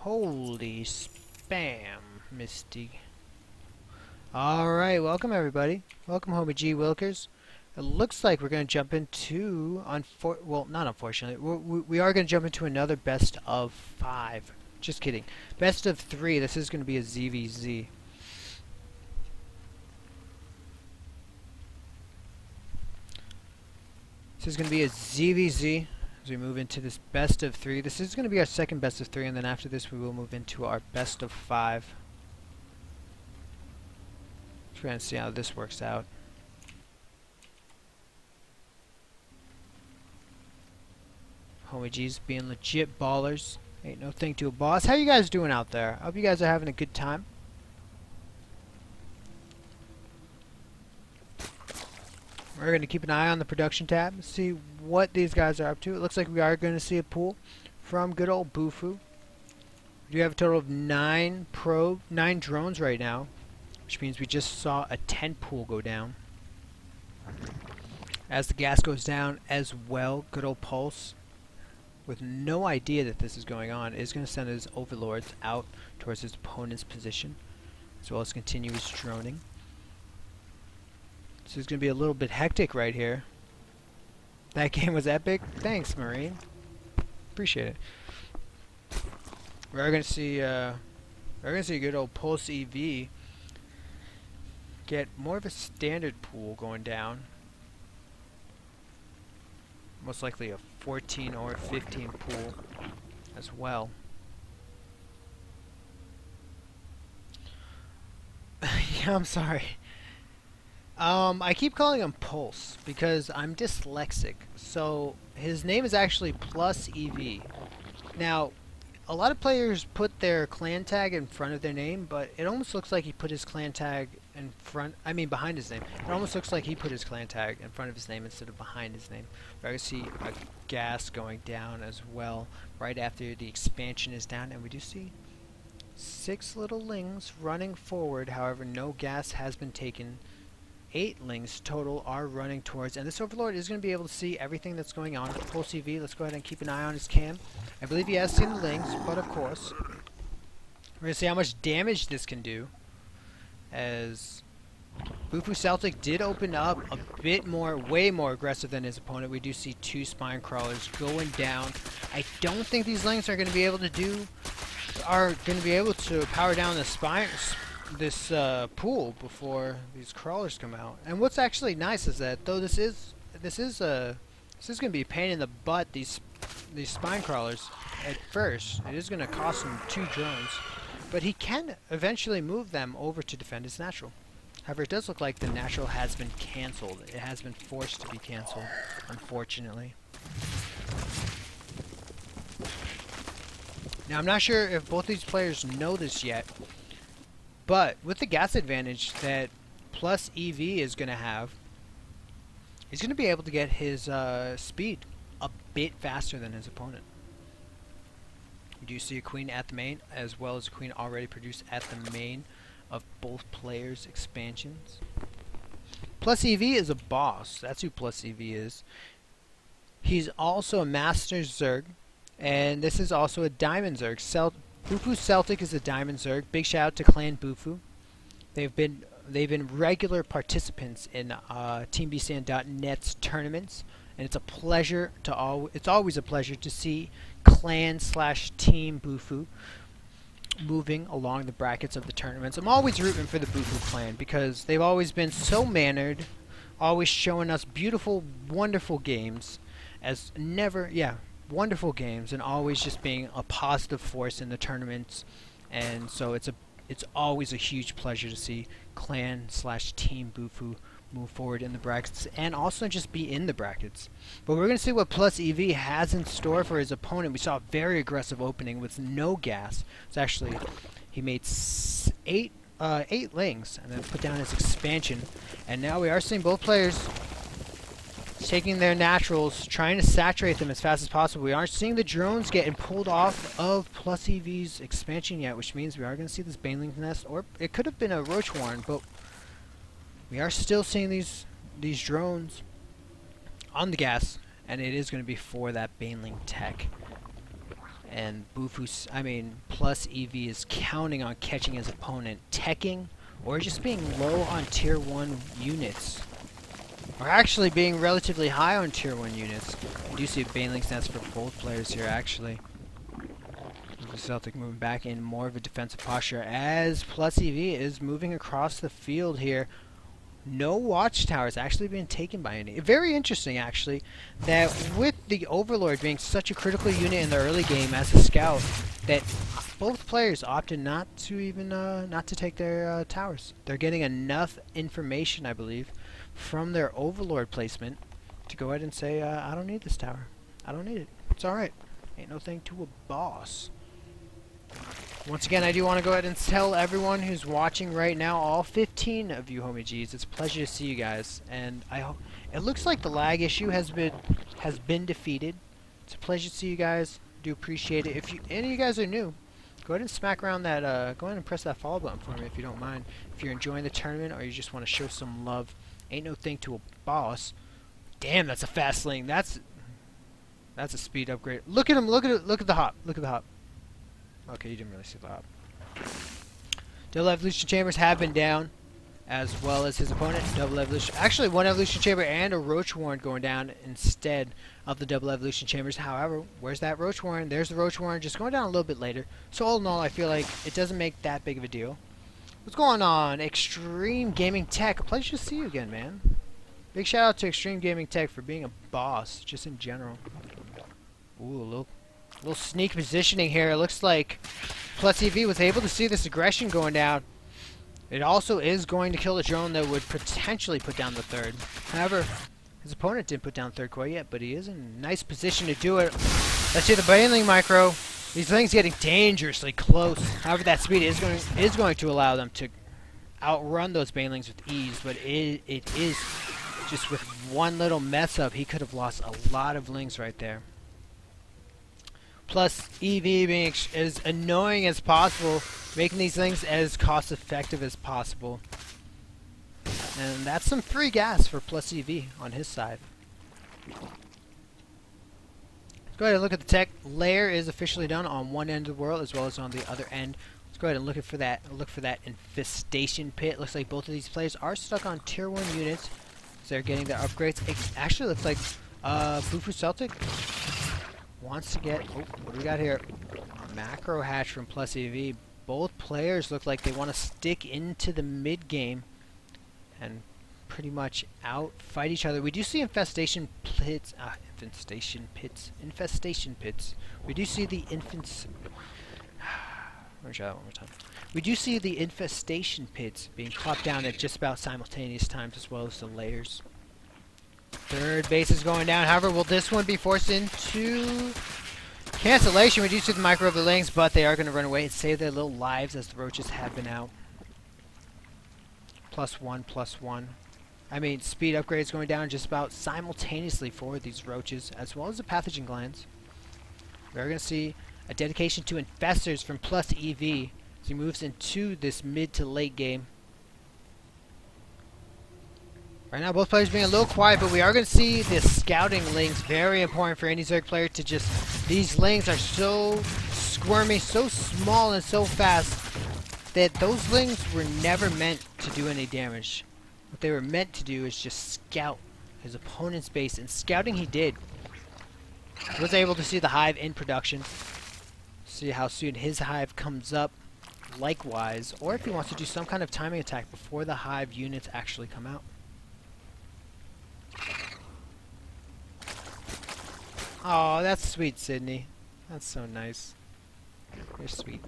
Holy spam, Misty. Alright, welcome everybody. Welcome Homie G Wilkers. It looks like we're going to jump into, well, not unfortunately, we are going to jump into another best of 5. Just kidding. Best of 3. This is going to be a ZVZ. This is going to be a ZVZ as we move into this best of 3. This is going to be our second best of 3, and then after this we will move into our best of 5. We're going to see how this works out. Homie G's being legit ballers. Ain't no thing to a boss. How you guys doing out there? I hope you guys are having a good time. We're going to keep an eye on the production tab, see what these guys are up to. It looks like we are going to see a pool from good old BuFu. We do have a total of 9 drones right now, which means we just saw a 10 pool go down. As the gas goes down as well, good old Pulse, with no idea that this is going on, is going to send his overlords out towards his opponent's position, as well as continue his droning. This is going to be a little bit hectic right here. That game was epic. Thanks, Marine. Appreciate it. We're going to see good old PlusEV get more of a standard pool going down. Most likely a 14 or 15 pool as well. Yeah, I'm sorry. I keep calling him Pulse because I'm dyslexic. So his name is actually PlusEV. Now, a lot of players put their clan tag in front of their name, but it almost looks like he put his clan tag in front, behind his name. It almost looks like he put his clan tag in front of his name instead of behind his name. We're going to see a gas going down as well right after the expansion is down, and we do see 6 little lings running forward. However, no gas has been taken. 8 lings total are running towards, and this overlord is going to be able to see everything that's going on. PlusEV, let's go ahead and keep an eye on his cam. I believe he has seen the lings, but of course, we're going to see how much damage this can do, as BuFuSeltic did open up a bit more, way more aggressive than his opponent. We do see 2 spine crawlers going down. I don't think these lings are going to be able to power down the pool before these crawlers come out. And what's actually nice is that though this is going to be a pain in the butt, these spine crawlers at first, it is going to cost him 2 drones, but he can eventually move them over to defend his natural. However, it does look like the natural has been cancelled. It has been forced to be cancelled, unfortunately. Now, I'm not sure if both these players know this yet, but with the gas advantage that PlusEV is going to have, he's going to be able to get his speed a bit faster than his opponent. We do see a queen at the main, as well as a queen already produced at the main of both players' expansions. PlusEV is a boss. That's who PlusEV is. He's also a Master Zerg, and this is also a Diamond Zerg. BuFuSeltic is a Diamond Zerg. Big shout out to Clan BuFu. They've been regular participants in TeamBCN.net's tournaments, and it's a pleasure to it's always a pleasure to see Clan/Team BuFu moving along the brackets of the tournaments. I'm always rooting for the BuFu clan because they've always been so mannered, always showing us beautiful, wonderful games, wonderful games, and always just being a positive force in the tournaments. And so it's always a huge pleasure to see Clan/Team BuFu move forward in the brackets and also just be in the brackets. But we're going to see what PlusEV has in store for his opponent. We saw a very aggressive opening with no gas. It's actually, he made 8 lings and then put down his expansion, and now we are seeing both players taking their naturals, trying to saturate them as fast as possible. We aren't seeing the drones getting pulled off of PlusEV's expansion yet, which means we are going to see this Baneling nest, or it could have been a Roach Warren, but we are still seeing these drones on the gas, and it is going to be for that Baneling tech. and PlusEV is counting on catching his opponent teching or just being low on tier 1 units. Or actually being relatively high on tier 1 units. I do see Baneling stats for both players here actually. BuFuSeltic moving back in more of a defensive posture as PlusEV is moving across the field here. No watchtowers actually being taken by any. Very interesting actually that with the Overlord being such a critical unit in the early game as a scout, that both players opted not to take their towers. They're getting enough information, I believe, from their Overlord placement to go ahead and say, I don't need this tower. I don't need it. It's alright. Ain't no thing to a boss. Once again, I do want to go ahead and tell everyone who's watching right now, all 15 of you homie G's, it's a pleasure to see you guys. And I hope it looks like the lag issue has been defeated. It's a pleasure to see you guys. Do appreciate it. If any of you guys are new, go ahead and smack around that. Go ahead and press that follow button for me if you don't mind. If you're enjoying the tournament or you just want to show some love, ain't no thing to a boss. Damn, that's a fast lane. That's a speed upgrade. Look at him. Look at the hop. Look at the hop. Okay, you didn't really see the hop. Double evolution chambers have been down, as well as his opponent. Double evolution. Actually, one evolution chamber and a roach warren going down instead of the double evolution chambers. However, where's that roach warren? There's the roach warren, just going down a little bit later. So all in all, I feel like it doesn't make that big of a deal. What's going on? Extreme Gaming Tech. A pleasure to see you again, man. Big shout out to Extreme Gaming Tech for being a boss, just in general. Ooh, a little sneak positioning here. It looks like PlusEV was able to see this aggression going down. It also is going to kill the drone that would potentially put down the third. However, his opponent didn't put down third quite yet, but he is in a nice position to do it. Let's see the Baneling micro. These things getting dangerously close. However, that speed is going to allow them to outrun those Banelings with ease, but it is just with one little mess up, he could have lost a lot of lings right there. PlusEV being as annoying as possible, making these things as cost effective as possible. And that's some free gas for PlusEV on his side. Go ahead and look at the tech. Lair is officially done on one end of the world as well as on the other end. Let's go ahead and look for that infestation pit. Looks like both of these players are stuck on tier 1 units. So they're getting their upgrades. It actually looks like BuFuSeltic wants to get, oh, what do we got here? Macro hatch from PlusEV. Both players look like they want to stick into the mid game and pretty much fight each other. We do see infestation pits. We do see the We do see the infestation pits being popped down at just about simultaneous times, as well as the layers. Third base is going down. However, will this one be forced into cancellation? We do see the micro of the lings, but they are going to run away and save their little lives as the roaches have been out. +1/+1. I mean, speed upgrades going down just about simultaneously for these roaches, as well as the pathogen glands. We're going to see a dedication to infestors from PlusEV as he moves into this mid to late game. Right now, both players being a little quiet, but we are going to see the scouting lings. Very important for any Zerg player to just... These lings are so squirmy, so small, and so fast that those lings were never meant to do any damage. What they were meant to do is just scout his opponent's base, and scouting he did. He was able to see the hive in production. See how soon his hive comes up, likewise, or if he wants to do some kind of timing attack before the hive units actually come out. Oh, that's sweet, Sydney. That's so nice. You're sweet.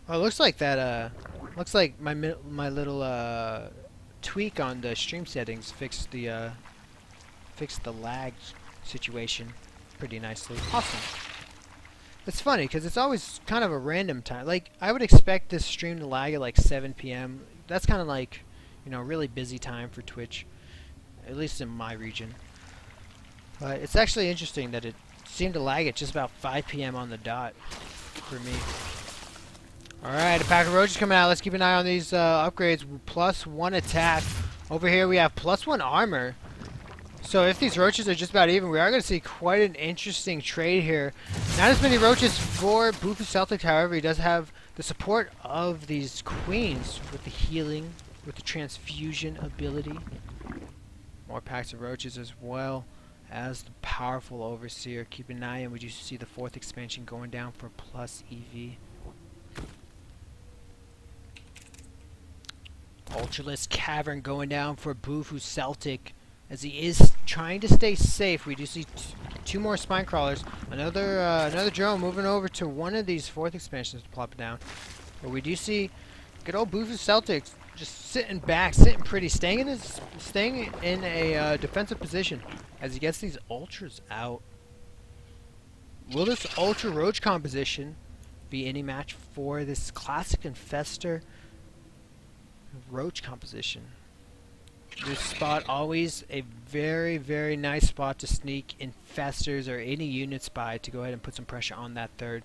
Oh, it looks like that, looks like my little, tweak on the stream settings fixed the lag situation pretty nicely. Awesome. It's funny, because it's always kind of a random time. Like, I would expect this stream to lag at like 7 p.m. That's kind of like, you know, really busy time for Twitch. At least in my region. But it's actually interesting that it seemed to lag at just about 5 p.m. on the dot for me. Alright, a pack of roaches coming out. Let's keep an eye on these +1 attack. Over here we have +1 armor. So if these roaches are just about even, we are going to see quite an interesting trade here. Not as many roaches for BuFuSeltic, however, he does have the support of these queens with the healing, with the transfusion ability. More packs of roaches as well as the powerful overseer. Keep an eye on, we do see the 4th expansion going down for PlusEV. Ultralisk Cavern going down for BuFuSeltic as he is trying to stay safe. We do see two more spine crawlers. Another drone moving over to one of these 4th expansions to plop it down. But we do see good old BuFuSeltic just sitting back, sitting pretty, staying in a defensive position as he gets these ultras out. Will this ultra roach composition be any match for this classic infester roach composition? This spot always a very, very nice spot to sneak infestors or any units by to go ahead and put some pressure on that 3rd.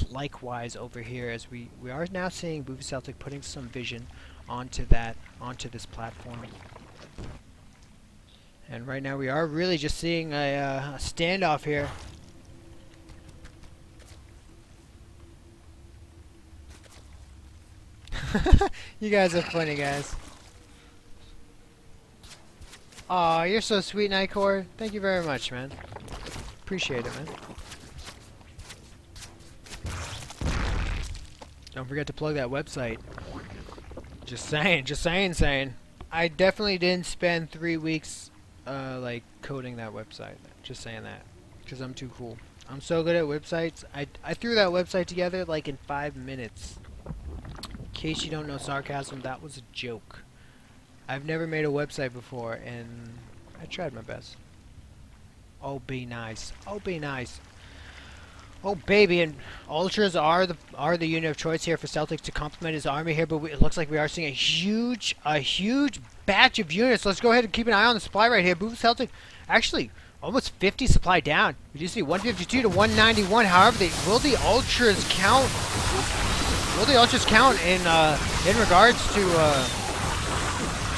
Likewise over here, as we are now seeing BuFuSeltic putting some vision onto this platform. And right now we are really just seeing a standoff here. You guys are funny, guys. Aw, you're so sweet, Nightcore. Thank you very much, man. Appreciate it, man. Don't forget to plug that website. Just saying. I definitely didn't spend 3 weeks, like, coding that website. Just saying that. Because I'm too cool. I'm so good at websites. I threw that website together, like, in 5 minutes. In case you don't know sarcasm, that was a joke. I've never made a website before, and I tried my best. Oh, be nice. Oh, be nice. Oh, baby, and ultras are the unit of choice here for Celtic to complement his army here, but it looks like we are seeing a huge batch of units. Let's go ahead and keep an eye on the supply right here. BuFuSeltic actually almost 50 supply down. We do see 152 to 191. However, will the ultras count? Will the ultras count in regards to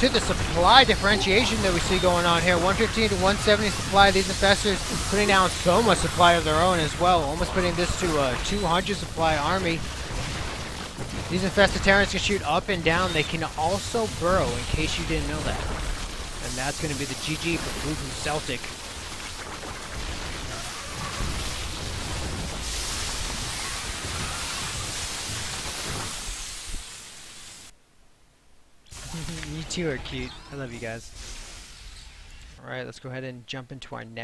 the supply differentiation that we see going on here? 115 to 170 supply. These infestors putting down so much supply of their own as well, almost putting this to a 200 supply army. These infested Terrans can shoot up and down. They can also burrow, in case you didn't know that. And that's going to be the GG for BuFuSeltic. You two are cute. I love you guys. Alright, let's go ahead and jump into our next